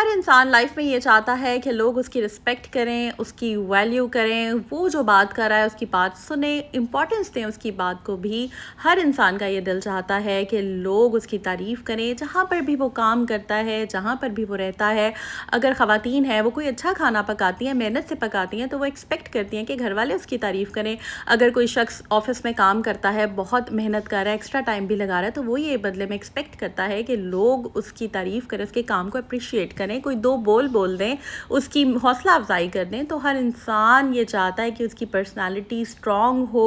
हर इंसान लाइफ में ये चाहता है कि लोग उसकी रिस्पेक्ट करें, उसकी वैल्यू करें, वो जो बात कर रहा है उसकी बात सुने, इम्पोर्टेंस दें उसकी बात को भी। हर इंसान का ये दिल चाहता है कि लोग उसकी तारीफ़ करें, जहाँ पर भी वो काम करता है, जहाँ पर भी वो रहता है। अगर ख़वातीन है वो कोई अच्छा खाना पकाती हैं, मेहनत से पकाती हैं, तो वो एक्सपेक्ट करती हैं कि घर वाले उसकी तारीफ़ करें। अगर कोई शख्स ऑफिस में काम करता है, बहुत मेहनत कर रहा है, एक्स्ट्रा टाइम भी लगा रहा है, तो वो ये बदले में एक्सपेक्ट करता है कि लोग उसकी तारीफ़ करें, उसके काम को अप्रिशिएट करें, कोई दो बोल दें, उसकी हौसला अफजाई कर दें। तो हर इंसान ये चाहता है कि उसकी पर्सनालिटी स्ट्रॉन्ग हो,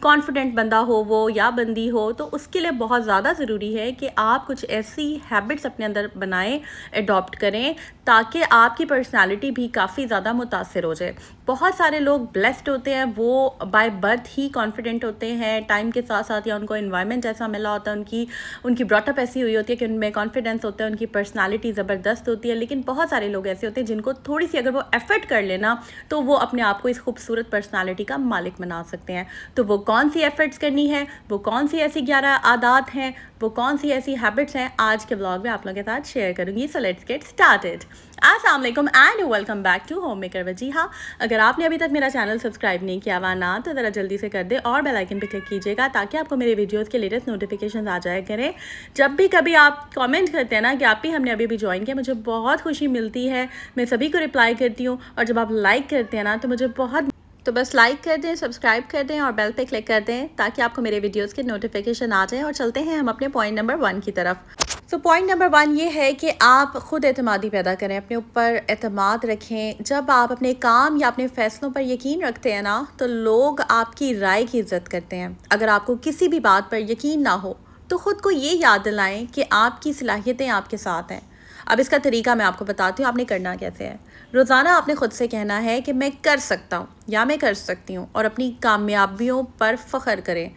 कॉन्फिडेंट बंदा हो वो या बंदी हो। तो उसके लिए बहुत ज़्यादा ज़रूरी है कि आप कुछ ऐसी हैबिट्स अपने अंदर बनाएं, अडॉप्ट करें, ताकि आपकी पर्सनालिटी भी काफ़ी ज़्यादा मुतासिर हो जाए। बहुत सारे लोग ब्लेस्ड होते हैं, वो बाय बर्थ ही कॉन्फिडेंट होते हैं, टाइम के साथ साथ या उनको एनवायरनमेंट ऐसा मिला होता है, उनकी ब्रॉटअप ऐसी हुई होती है कि उनमें कॉन्फिडेंस होता है, उनकी पर्सनालिटी ज़बरदस्त होती है। लेकिन बहुत सारे लोग ऐसे होते हैं जिनको थोड़ी सी अगर वो एफर्ट कर लेना तो वो अपने आप को इस खूबसूरत पर्सनालिटी का मालिक बना सकते हैं। तो वो कौन सी एफर्ट्स करनी है, वो कौन सी ऐसी 11 आदत हैं, वो कौन सी ऐसी हैबिट्स हैं, आज के व्लॉग में आप लोगों के साथ शेयर करूंगी। So let's get started. अस्सलाम वालेकुम and welcome back to Home Maker. जी हाँ, अगर आपने अभी तक मेरा चैनल सब्सक्राइब नहीं किया हुआ ना, तो ज़रा जल्दी से कर दे और बेल आइकन पे क्लिक कीजिएगा ताकि आपको मेरे वीडियोस के लेटेस्ट नोटिफिकेशन आ जाया करें। जब भी कभी आप कमेंट करते हैं ना कि आप भी हमने अभी ज्वाइन किया, मुझे बहुत खुशी मिलती है, मैं सभी को रिप्लाई करती हूँ। और जब आप लाइक करते हैं ना तो मुझे बहुत, तो बस लाइक कर दें, सब्सक्राइब कर दें और बेल पे क्लिक कर दें ताकि आपको मेरे वीडियोस के नोटिफिकेशन आ जाएं। और चलते हैं हम अपने पॉइंट नंबर 1 की तरफ। तो पॉइंट नंबर 1 ये है कि आप ख़ुद एतमादी पैदा करें, अपने ऊपर एतमाद रखें। जब आप अपने काम या अपने फ़ैसलों पर यकीन रखते हैं ना, तो लोग आपकी राय की इज़्ज़त करते हैं। अगर आपको किसी भी बात पर यकीन ना हो तो ख़ुद को ये याद दिलाएं कि आपकी सलाहियतें आपके साथ हैं। अब इसका तरीका मैं आपको बताती हूँ, आपने करना कैसे है। रोज़ाना आपने ख़ुद से कहना है कि मैं कर सकता हूँ या मैं कर सकती हूँ, और अपनी कामयाबियों पर फ़ख्र करें।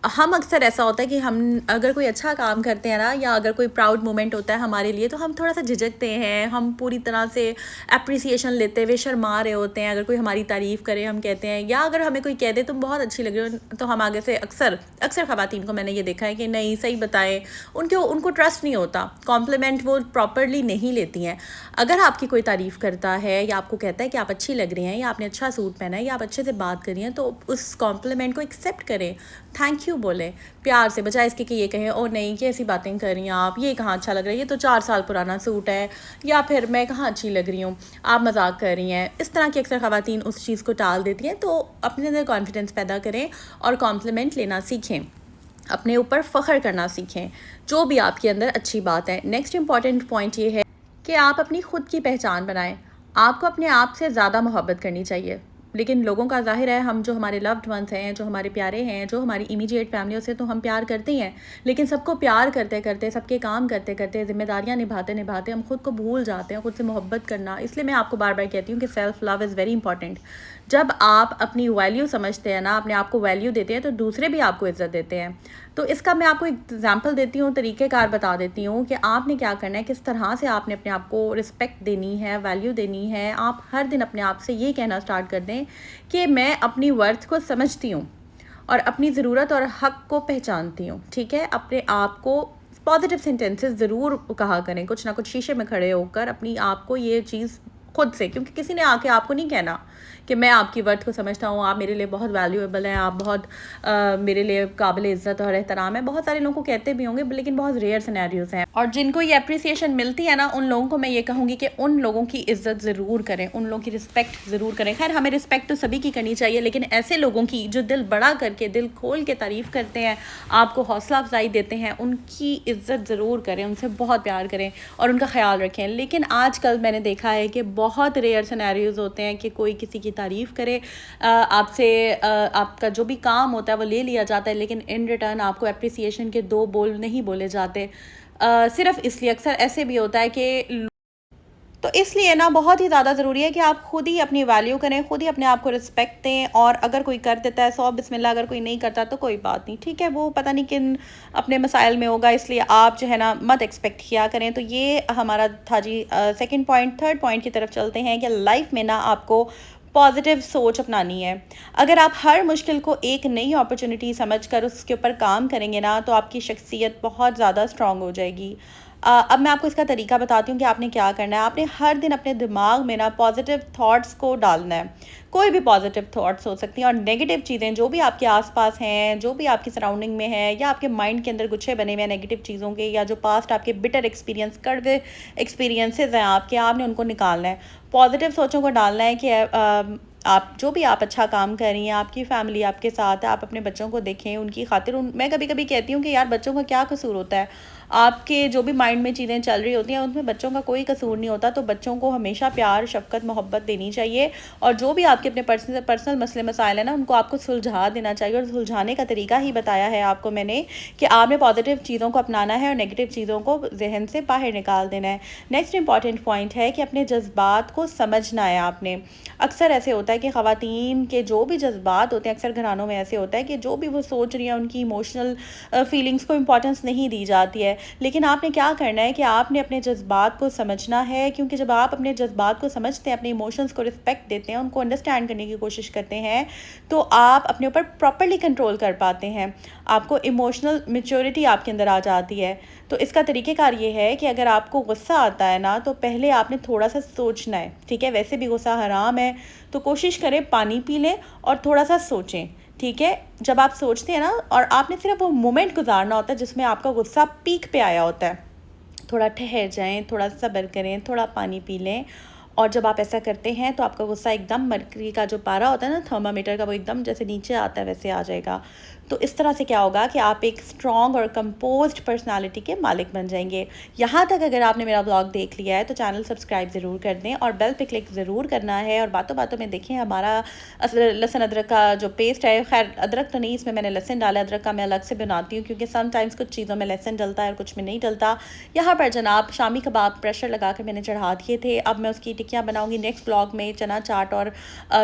हम अक्सर ऐसा होता है कि हम अगर कोई अच्छा काम करते हैं ना, या अगर कोई प्राउड मोमेंट होता है हमारे लिए, तो हम थोड़ा सा झिझकते हैं, हम पूरी तरह से अप्रिसिएशन लेते हुए शर्मा रहे होते हैं। अगर कोई हमारी तारीफ़ करे, हम कहते हैं, या अगर हमें कोई कह दे तुम बहुत अच्छी लग रही हो, तो हम आगे से अक्सर ख़वातीन को मैंने ये देखा है कि नहीं सही बताएं, उनको ट्रस्ट नहीं होता, कॉम्प्लीमेंट वो प्रॉपरली नहीं लेती हैं। अगर आपकी कोई तारीफ़ करता है या आपको कहता है कि आप अच्छी लग रही हैं, या आपने अच्छा सूट पहना है, या आप अच्छे से बात कर रही हैं, तो उस कॉम्प्लीमेंट को एक्सेप्ट करें, थैंक यू बोले प्यार से, बजाय इसके कि ये कहें ओ नहीं कैसी बातें कर रही हैं आप, ये कहाँ अच्छा लग रहा है, ये तो 4 साल पुराना सूट है, या फिर मैं कहाँ अच्छी लग रही हूँ, आप मजाक कर रही हैं। इस तरह की अक्सर ख़वातीन उस चीज़ को टाल देती हैं। तो अपने अंदर कॉन्फिडेंस पैदा करें और कॉम्प्लीमेंट लेना सीखें, अपने ऊपर फ़ख्र करना सीखें, जो भी आपके अंदर अच्छी बात है। नेक्स्ट इंपॉर्टेंट पॉइंट ये है कि आप अपनी ख़ुद की पहचान बनाएं। आपको अपने आप से ज़्यादा मोहब्बत करनी चाहिए। लेकिन लोगों का ज़ाहिर है, हम जो हमारे लव्ड वंस हैं, जो हमारे प्यारे हैं, जो हमारी इमीडिएट फैमिली से तो हम प्यार करते हैं, लेकिन सबको प्यार करते करते, सबके काम करते करते, जिम्मेदारियां निभाते निभाते हम खुद को भूल जाते हैं, खुद से मोहब्बत करना। इसलिए मैं आपको बार बार कहती हूँ कि self love is very important. जब आप अपनी वैल्यू समझते हैं ना, अपने आप को वैल्यू देते हैं, तो दूसरे भी आपको इज़्ज़त देते हैं। तो इसका मैं आपको एग्जांपल देती हूँ, तरीक़ेकार बता देती हूँ कि आपने क्या करना है, किस तरह से आपने अपने आप को रिस्पेक्ट देनी है, वैल्यू देनी है। आप हर दिन अपने आप से ये कहना स्टार्ट कर दें कि मैं अपनी वर्थ को समझती हूँ और अपनी ज़रूरत और हक़ को पहचानती हूँ। ठीक है, अपने आप को पॉजिटिव सेंटेंसेस ज़रूर कहा करें, कुछ ना कुछ शीशे में खड़े होकर अपनी आप को ये चीज़ खुद से, क्योंकि किसी ने आके आपको नहीं कहना कि मैं आपकी वर्थ को समझता हूँ, आप मेरे लिए बहुत वैल्यूएबल हैं, आप बहुत मेरे लिए काबिल इज़्ज़त और एहतराम है। बहुत सारे लोगों को कहते भी होंगे, लेकिन बहुत रेयर सिनेरियोज़ हैं। और जिनको ये अप्रिसिएशन मिलती है ना, उन लोगों को मैं ये कहूँगी कि उन लोगों की इज़्ज़त ज़रूर करें, उन लोगों की रिस्पेक्ट ज़रूर करें। खैर, हमें रिस्पेक्ट तो सभी की करनी चाहिए, लेकिन ऐसे लोगों की जो दिल बड़ा करके, दिल खोल के तारीफ़ करते हैं, आपको हौसला अफजाई देते हैं, उनकी इज़्ज़त ज़रूर करें, उनसे बहुत प्यार करें और उनका ख्याल रखें। लेकिन आजकल मैंने देखा है कि बहुत रेयर सिनेरियोज़ होते हैं कि कोई किसी की तारीफ़ करे, आपसे आपका जो भी काम होता है वो ले लिया जाता है, लेकिन इन रिटर्न आपको अप्रिसिएशन के 2 बोल नहीं बोले जाते। सिर्फ इसलिए अक्सर ऐसे भी होता है कि, तो इसलिए ना बहुत ही ज़्यादा ज़रूरी है कि आप खुद ही अपनी वैल्यू करें, खुद ही अपने आप को रिस्पेक्ट दें। और अगर कोई कर देता है 100 बिस्मिल्लाह, अगर कोई नहीं करता तो कोई बात नहीं, ठीक है, वो पता नहीं किन अपने मसाइल में होगा, इसलिए आप जो है ना मत एक्सपेक्ट किया करें। तो ये हमारा था जी सेकंड पॉइंट। थर्ड पॉइंट की तरफ चलते हैं कि लाइफ में ना आपको पॉजिटिव सोच अपनानी है। अगर आप हर मुश्किल को एक नई अपॉर्चुनिटी समझकर उसके ऊपर काम करेंगे ना, तो आपकी शख्सियत बहुत ज़्यादा स्ट्रॉन्ग हो जाएगी। अब मैं आपको इसका तरीका बताती हूँ कि आपने क्या करना है। आपने हर दिन अपने दिमाग में ना पॉजिटिव थॉट्स को डालना है। कोई भी पॉजिटिव थॉट्स हो सकती हैं, और नेगेटिव चीज़ें जो भी आपके आसपास हैं, जो भी आपकी सराउंडिंग में है, या आपके माइंड के अंदर गुच्छे बने हुए हैं नेगेटिव चीज़ों के, या जो पास्ट आपके बिटर एक्सपीरियंस कड़वे एक्सपीरियंसेस हैं आपके, आपने उनको निकालना है। पॉजिटिव सोचों को डालना है कि आप जो भी आप अच्छा काम कर रही हैं, आपकी फैमिली आपके साथ है, आप अपने बच्चों को देखें, उनकी खातिर मैं कभी कभी कहती हूँ कि यार बच्चों का क्या कसूर होता है। आपके जो भी माइंड में चीज़ें चल रही होती हैं उनमें बच्चों का कोई कसूर नहीं होता। तो बच्चों को हमेशा प्यार, शफ़क़त, मोहब्बत देनी चाहिए, और जो भी आपके अपने पर्सनल मसले मसाइल हैं ना, उनको आपको सुलझा देना चाहिए। और सुलझाने का तरीका ही बताया है आपको मैंने कि आपने पॉजिटिव चीज़ों को अपनाना है और नेगेटिव चीज़ों को जहन से बाहर निकाल देना है। नेक्स्ट इंपॉर्टेंट पॉइंट है कि अपने जज्बात को समझना है आपने। अक्सर ऐसे होता है कि ख़वातीन के जो भी जज्बात होते हैं, अक्सर घरानों में ऐसे होता है कि जो भी वो सोच रही हैं उनकी इमोशनल फीलिंग्स को इम्पोर्टेंस नहीं दी जाती है। लेकिन आपने क्या करना है कि आपने अपने जज्बात को समझना है, क्योंकि जब आप अपने जज्बात को समझते हैं, अपने इमोशंस को रिस्पेक्ट देते हैं, उनको अंडरस्टैंड करने की कोशिश करते हैं, तो आप अपने ऊपर प्रॉपर्ली कंट्रोल कर पाते हैं। आपको इमोशनल मैच्योरिटी आपके अंदर आ जाती है। तो इसका तरीक़ेकार ये है कि अगर आपको गुस्सा आता है ना, तो पहले आपने थोड़ा सा सोचना है, ठीक है। वैसे भी गुस्सा हराम है, तो कोशिश करें पानी पी लें और थोड़ा सा सोचें, ठीक है। जब आप सोचते हैं ना, और आपने सिर्फ वो मोमेंट गुजारना होता है जिसमें आपका गुस्सा पीक पे आया होता है। थोड़ा ठहर जाएं, थोड़ा सब्र करें, थोड़ा पानी पी लें, और जब आप ऐसा करते हैं तो आपका गुस्सा एकदम मरकरी का जो पारा होता है ना थर्मामीटर का, वो एकदम जैसे नीचे आता है वैसे आ जाएगा। तो इस तरह से क्या होगा कि आप एक स्ट्रॉन्ग और कंपोज्ड पर्सनालिटी के मालिक बन जाएंगे। यहाँ तक अगर आपने मेरा ब्लॉग देख लिया है तो चैनल सब्सक्राइब ज़रूर कर दें और बेल पे क्लिक ज़रूर करना है। और बातों बातों में देखें हमारा लहसुन अदरक का जो पेस्ट है, खैर अदरक तो नहीं, इसमें मैंने लहसुन डाला, अदरक का मैं अलग से बनाती हूँ क्योंकि समटाइम्स कुछ चीज़ों में लहसुन डलता है और कुछ में नहीं डलता। यहाँ पर जनाब शामी कबाब प्रेशर लगा कर मैंने चढ़ा दिए थे। अब मैं उसकी टिक्कियाँ बनाऊँगी। नेक्स्ट ब्लॉग में चना चाट और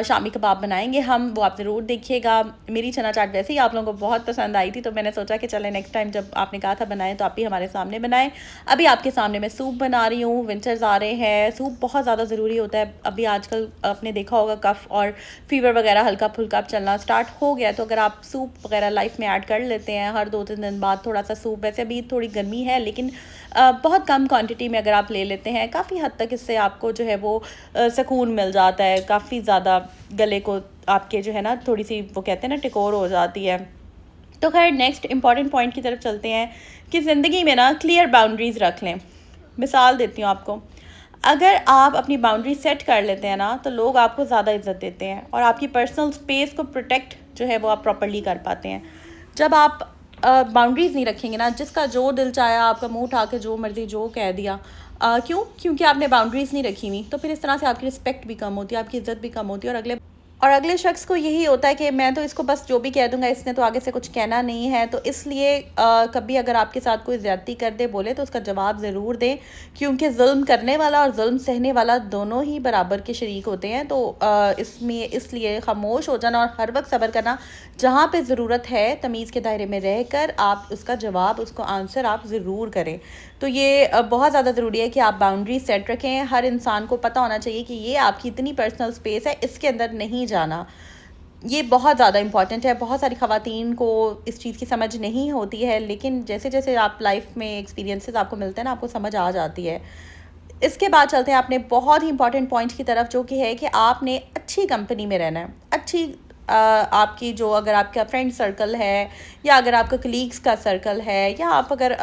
शामी कबाब बनाएंगे हम, वो आप ज़रूर देखिएगा। मेरी चना चाट वैसे ही आप लोगों को बहुत पसंद आई थी, तो मैंने सोचा कि चलें नेक्स्ट टाइम जब आपने कहा था बनाएं तो आप भी हमारे सामने बनाएं। अभी आपके सामने मैं सूप बना रही हूँ। विंटर्स आ रहे हैं, सूप बहुत ज़्यादा ज़रूरी होता है। अभी आजकल आपने देखा होगा कफ़ और फीवर वगैरह हल्का फुल्का चलना स्टार्ट हो गया, तो अगर आप सूप वगैरह लाइफ में ऐड कर लेते हैं हर 2-3 दिन बाद थोड़ा सा सूप, वैसे अभी थोड़ी गर्मी है लेकिन बहुत कम क्वांटिटी में अगर आप ले लेते हैं, काफ़ी हद तक इससे आपको जो है वो सुकून मिल जाता है। काफ़ी ज़्यादा गले को आपके जो है ना थोड़ी सी वो कहते हैं ना टिकोर हो जाती है। तो खैर नेक्स्ट इंपॉर्टेंट पॉइंट की तरफ चलते हैं कि ज़िंदगी में ना क्लियर बाउंड्रीज़ रख लें। मिसाल देती हूँ आपको, अगर आप अपनी बाउंड्री सेट कर लेते हैं ना, तो लोग आपको ज़्यादा इज्जत देते हैं और आपकी पर्सनल स्पेस को प्रोटेक्ट जो है वो आप प्रॉपर्ली कर पाते हैं। जब आप बाउंड्रीज़ नहीं रखेंगे ना, जिसका जो दिल चाहा आपका मुंह उठा के जो मर्जी जो कह दिया, क्योंकि आपने बाउंड्रीज़ नहीं रखी हुई, तो फिर इस तरह से आपकी रिस्पेक्ट भी कम होती है, आपकी इज़्ज़त भी कम होती है। और अगले शख्स को यही होता है कि मैं तो इसको बस जो भी कह दूंगा, इसने तो आगे से कुछ कहना नहीं है। तो इसलिए कभी अगर आपके साथ कोई ज़्यादती कर दे, बोले, तो उसका जवाब ज़रूर दें, क्योंकि जुल्म करने वाला और जुल्म सहने वाला दोनों ही बराबर के शरीक होते हैं। तो इसलिए खामोश हो जाना और हर वक्त सब्र करना, जहाँ पे ज़रूरत है तमीज़ के दायरे में रहकर आप उसका जवाब, उसको आंसर आप ज़रूर करें। तो ये बहुत ज़्यादा ज़रूरी है कि आप बाउंड्री सेट रखें। हर इंसान को पता होना चाहिए कि ये आपकी इतनी पर्सनल स्पेस है, इसके अंदर नहीं जाना। ये बहुत ज़्यादा इंपॉर्टेंट है। बहुत सारी ख़वातीन को इस चीज़ की समझ नहीं होती है, लेकिन जैसे जैसे आप लाइफ में एक्सपीरियंसेस आपको मिलते हैं ना, आपको समझ आ जाती है। इसके बाद चलते हैं आपने बहुत ही इंपॉर्टेंट पॉइंट की तरफ, जो कि है कि आपने अच्छी कंपनी में रहना है। अच्छी आपकी जो, अगर आपका फ्रेंड सर्कल है, या अगर आपका कलीग्स का सर्कल है, या आप अगर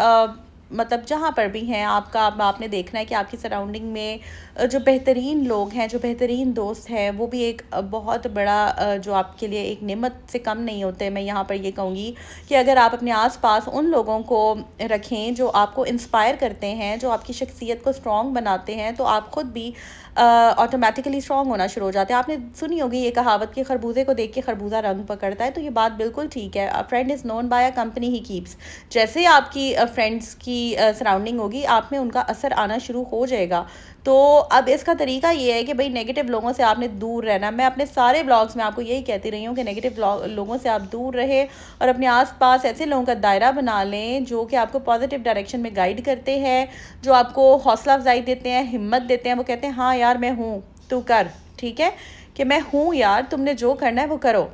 मतलब जहाँ पर भी हैं आपने देखना है कि आपकी सराउंडिंग में जो बेहतरीन लोग हैं, जो बेहतरीन दोस्त हैं, वो भी एक बहुत बड़ा जो आपके लिए एक नेमत से कम नहीं होते। मैं यहाँ पर ये कहूँगी कि अगर आप अपने आसपास उन लोगों को रखें जो आपको इंस्पायर करते हैं, जो आपकी शख्सियत को स्ट्रॉन्ग बनाते हैं, तो आप ख़ुद भी ऑटोमेटिकली स्ट्रॉन्ग होना शुरू हो जाते हैं। आपने सुनी होगी ये कहावत कि खरबूजे को देख के खरबूजा रंग पकड़ता है। तो ये बात बिल्कुल ठीक है। अ friend is known by a company he keeps. जैसे आपकी फ्रेंड्स की सराउंडिंग होगी, आप में उनका असर आना शुरू हो जाएगा। तो अब इसका तरीका ये है कि भाई नेगेटिव लोगों से आपने दूर रहना। मैं अपने सारे ब्लॉग्स में आपको यही कहती रही हूँ कि नेगेटिव लोगों से आप दूर रहे और अपने आसपास ऐसे लोगों का दायरा बना लें जो कि आपको पॉजिटिव डायरेक्शन में गाइड करते हैं, जो आपको हौसला अफजाई देते हैं, हिम्मत देते हैं। वो कहते हैं हाँ यार मैं हूँ, तू कर, ठीक है, कि मैं हूँ यार, तुमने जो करना है वो करो।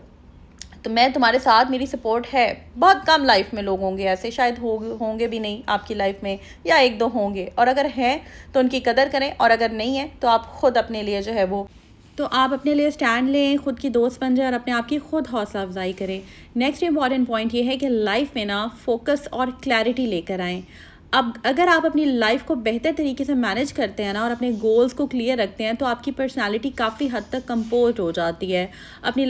तो मैं तुम्हारे साथ, मेरी सपोर्ट है। बहुत कम लाइफ में लोग होंगे ऐसे, शायद होंगे भी नहीं आपकी लाइफ में, या एक दो होंगे, और अगर हैं तो उनकी कदर करें, और अगर नहीं है तो आप ख़ुद अपने लिए जो है वो, तो आप अपने लिए स्टैंड लें, ख़ुद की दोस्त बन जाए और अपने आप की खुद हौसला अफजाई करें। नेक्स्ट इंपॉर्टेंट पॉइंट ये है कि लाइफ में ना फोकस और क्लैरिटी लेकर आएँ। अब अगर आप अपनी लाइफ को बेहतर तरीके से मैनेज करते हैं ना, और अपने गोल्स को क्लियर रखते हैं, तो आपकी पर्सनालिटी काफ़ी हद तक कंपोज हो जाती है। अपनी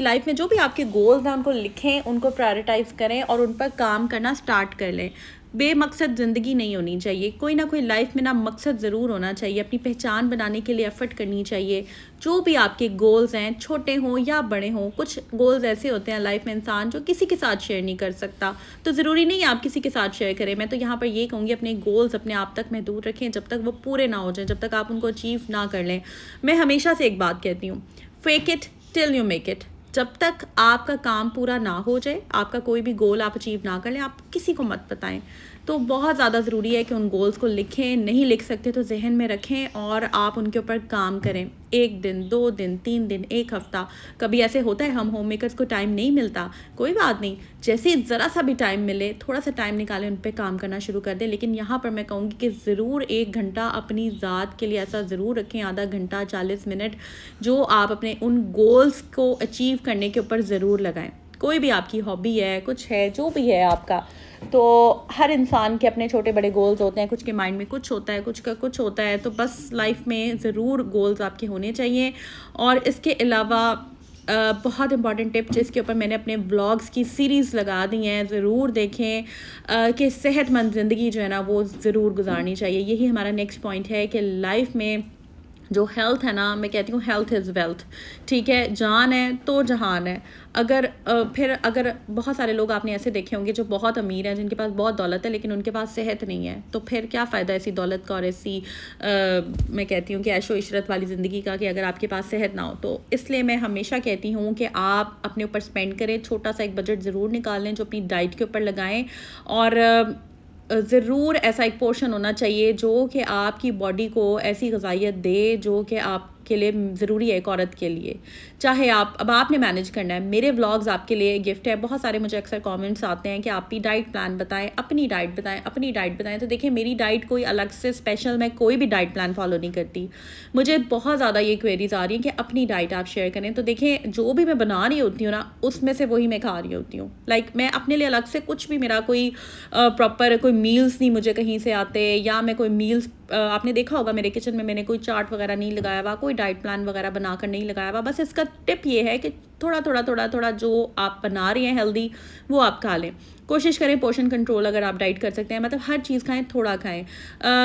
लाइफ में जो भी आपके गोल्स हैं उनको लिखें, उनको प्रायोरिटाइज करें और उन पर काम करना स्टार्ट कर लें। बेमकसद ज़िंदगी नहीं होनी चाहिए, कोई ना कोई लाइफ में ना मकसद ज़रूर होना चाहिए। अपनी पहचान बनाने के लिए एफ़र्ट करनी चाहिए। जो भी आपके गोल्स हैं, छोटे हों या बड़े हों, कुछ गोल्स ऐसे होते हैं लाइफ में इंसान जो किसी के साथ शेयर नहीं कर सकता, तो ज़रूरी नहीं आप किसी के साथ शेयर करें। मैं तो यहाँ पर ये कहूँगी, अपने गोल्स अपने आप तक महदूद रखें, जब तक वो पूरे ना हो जाएं, जब तक आप उनको अचीव ना कर लें। मैं हमेशा से एक बात कहती हूँ, fake it till you make it. जब तक आपका काम पूरा ना हो जाए, आपका कोई भी गोल आप अचीव ना कर लें, आप किसी को मत बताएं। तो बहुत ज़्यादा ज़रूरी है कि उन गोल्स को लिखें, नहीं लिख सकते तो जहन में रखें और आप उनके ऊपर काम करें। 1 दिन, 2 दिन, 3 दिन, 1 हफ़्ता। कभी ऐसे होता है हम होम मेकर्स को टाइम नहीं मिलता, कोई बात नहीं, जैसे ज़रा सा भी टाइम मिले, थोड़ा सा टाइम निकालें, उन पे काम करना शुरू कर दें। लेकिन यहाँ पर मैं कहूँगी कि ज़रूर 1 घंटा अपनी ज़ात के लिए ऐसा ज़रूर रखें, आधा घंटा, 40 मिनट, जो आप अपने उन गोल्स को अचीव करने के ऊपर ज़रूर लगाएं। कोई भी आपकी हॉबी है, कुछ है, जो भी है आपका, तो हर इंसान के अपने छोटे बड़े गोल्स होते हैं। कुछ के माइंड में कुछ होता है, कुछ का कुछ होता है। तो बस लाइफ में ज़रूर गोल्स आपके होने चाहिए। और इसके अलावा बहुत इंपॉर्टेंट टिप जिसके ऊपर मैंने अपने व्लॉग्स की सीरीज़ लगा दी हैं, ज़रूर देखें कि सेहतमंद ज़िंदगी जो है ना वो ज़रूर गुजारनी चाहिए। यही हमारा नेक्स्ट पॉइंट है कि लाइफ में जो हेल्थ है ना, मैं कहती हूँ हेल्थ इज़ वेल्थ। ठीक है, जान है तो जहान है। अगर बहुत सारे लोग आपने ऐसे देखे होंगे जो बहुत अमीर हैं, जिनके पास बहुत दौलत है, लेकिन उनके पास सेहत नहीं है, तो फिर क्या फ़ायदा ऐसी दौलत का और ऐसी मैं कहती हूँ कि ऐशो इशरत वाली ज़िंदगी का, कि अगर आपके पास सेहत ना हो। तो इसलिए मैं हमेशा कहती हूँ कि आप अपने ऊपर स्पेंड करें, छोटा सा एक बजट ज़रूर निकाल लें जो अपनी डाइट के ऊपर लगाएं, और ज़रूर ऐसा एक पोर्शन होना चाहिए जो कि आपकी बॉडी को ऐसी ग़िज़ाइयत दे जो कि आपके लिए ज़रूरी है, एक औरत के लिए। चाहे अब आपने मैनेज करना है। मेरे व्लॉग्स आपके लिए गिफ्ट है। बहुत सारे मुझे अक्सर कमेंट्स आते हैं कि आप भी डाइट प्लान बताएं, अपनी डाइट बताएं, अपनी डाइट बताएं। तो देखिए, मेरी डाइट कोई अलग से स्पेशल, मैं कोई भी डाइट प्लान फॉलो नहीं करती। मुझे बहुत ज़्यादा ये क्वेरीज आ रही हैं कि अपनी डाइट आप शेयर करें। तो देखिए, जो भी मैं बना रही होती हूँ ना, उसमें से वही मैं खा रही होती हूँ। मैं अपने लिए अलग से कुछ भी, मेरा कोई प्रॉपर कोई मील्स नहीं मुझे कहीं से आते, या मैं कोई मील्स, आपने देखा होगा मेरे किचन में मैंने कोई चार्ट वगैरह नहीं लगाया हुआ, कोई डाइट प्लान वगैरह बनाकर नहीं लगाया हुआ। बस इसका टिप ये है कि थोड़ा थोड़ा जो आप बना रही हैं हेल्दी, वो आप खा लें। कोशिश करें पोर्शन कंट्रोल, अगर आप डाइट कर सकते हैं, मतलब हर चीज़ खाएं, थोड़ा खाएं।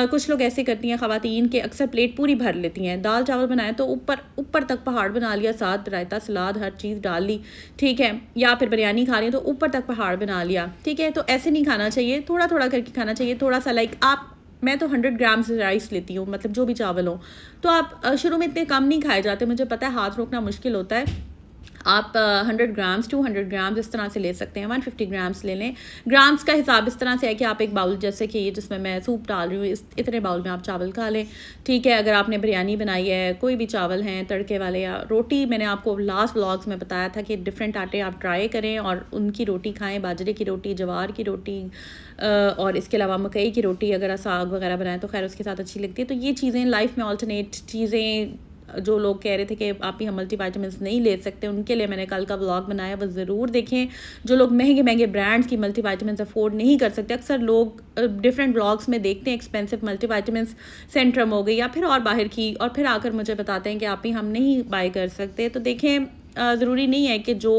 कुछ लोग ऐसे करती हैं ख़वातीन के, अक्सर प्लेट पूरी भर लेती हैं। दाल चावल बनाएं तो ऊपर तक पहाड़ बना लिया, साथ रायता सलाद हर चीज़ डाल ली, ठीक है। या फिर बिरयानी खा रही हैं तो ऊपर तक पहाड़ बना लिया, ठीक है। तो ऐसे नहीं खाना चाहिए, थोड़ा थोड़ा करके खाना चाहिए। थोड़ा सा मैं तो 100 ग्राम्स राइस लेती हूँ, मतलब जो भी चावल हो। तो आप शुरू में इतने कम नहीं खाए जाते, मुझे पता है हाथ रोकना मुश्किल होता है। आप 100 ग्राम्स 200 ग्राम्स इस तरह से ले सकते हैं, 150 ग्राम्स ले लें। ग्राम्स का हिसाब इस तरह से है कि आप एक बाउल, जैसे कि जिसमें मैं सूप डाल रही हूँ, इतने बाउल में आप चावल खा लें, ठीक है। अगर आपने बिरयानी बनाई है, कोई भी चावल हैं तड़के वाले, या रोटी, मैंने आपको लास्ट व्लॉग्स में बताया था कि डिफरेंट आटे आप ट्राई करें और उनकी रोटी खाएँ। बाजरे की रोटी, जवार की रोटी, और इसके अलावा मकई की रोटी, अगर साग वगैरह बनाएं तो खैर उसके साथ अच्छी लगती है। तो ये चीज़ें लाइफ में ऑल्टरनेट चीज़ें, जो लोग कह रहे थे कि आप ही हम मल्टीविटामिन्स नहीं ले सकते, उनके लिए मैंने कल का व्लॉग बनाया, वो ज़रूर देखें। जो लोग महंगे महंगे ब्रांड्स की मल्टीविटामिन्स अफोर्ड नहीं कर सकते, अक्सर लोग डिफरेंट व्लॉग्स में देखते हैं एक्सपेंसिव मल्टीविटामिन्स, सेंट्रम हो गई या फिर और बाहर की, और फिर आकर मुझे बताते हैं कि आप ही हम नहीं बाय कर सकते। तो देखें, ज़रूरी नहीं है कि जो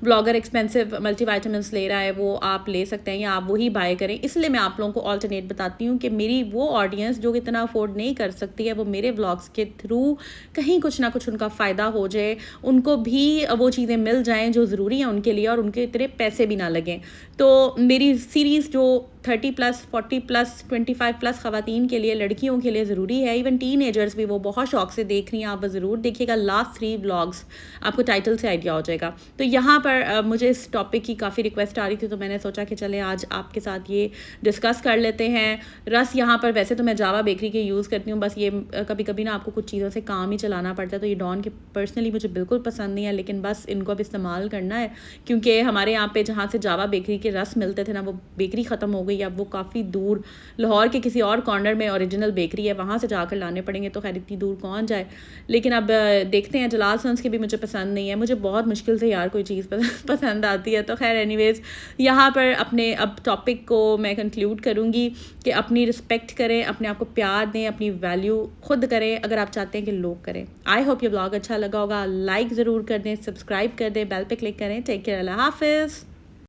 ब्लॉगर एक्सपेंसिव मल्टीविटामिन्स ले रहा है वो आप ले सकते हैं या आप वही बाय करें। इसलिए मैं आप लोगों को ऑल्टरनेट बताती हूँ कि मेरी वो ऑडियंस जो इतना अफोर्ड नहीं कर सकती है, वो मेरे व्लॉग्स के थ्रू कहीं कुछ ना कुछ उनका फ़ायदा हो जाए, उनको भी वो चीज़ें मिल जाएं जो ज़रूरी हैं उनके लिए, और उनके इतने पैसे भी ना लगें। तो मेरी सीरीज़ जो 30+, 40+, 25+ ख़वातीन के लिए, लड़कियों के लिए ज़रूरी है, इवन टीनेजर्स भी वो बहुत शौक से देख रही हैं। आप ज़रूर देखिएगा लास्ट 3 व्लॉग्स, आपको टाइटल से आइडिया हो जाएगा। तो यहाँ पर मुझे इस टॉपिक की काफ़ी रिक्वेस्ट आ रही थी, तो मैंने सोचा कि चलें आज आपके साथ ये डिस्कस कर लेते हैं। रस यहाँ पर वैसे तो मैं जावा बेकरी के यूज़ करती हूँ, बस ये कभी कभी ना आपको कुछ चीज़ों से काम ही चलाना पड़ता है। तो ये डॉन के पर्सनली मुझे बिल्कुल पसंद नहीं है, लेकिन बस इनको अब इस्तेमाल करना है, क्योंकि हमारे यहाँ पे जहाँ से जावा बेकरी के रस मिलते थे ना, वो बेकरी ख़त्म हो गई। अब वो काफ़ी दूर लाहौर के किसी और कॉर्नर में ओरिजिनल बेकरी है, वहाँ से जाकर लाने पड़ेंगे। तो खैर इतनी दूर कौन जाए, लेकिन अब देखते हैं। जलाल सन्स के भी मुझे पसंद नहीं है, मुझे बहुत मुश्किल से यार कोई चीज़ पसंद आती है। तो खैर एनीवेज़ यहाँ पर अपने अब टॉपिक को मैं कंक्लूड करूँगी कि अपनी रिस्पेक्ट करें, अपने आप को प्यार दें, अपनी वैल्यू खुद करें अगर आप चाहते हैं कि लोग करें। आई होप ये ब्लॉग अच्छा लगा होगा। लाइक ज़रूर कर दें, सब्सक्राइब कर दें, बेल पे क्लिक करें। टेक केयर, अल्लाह हाफिज़।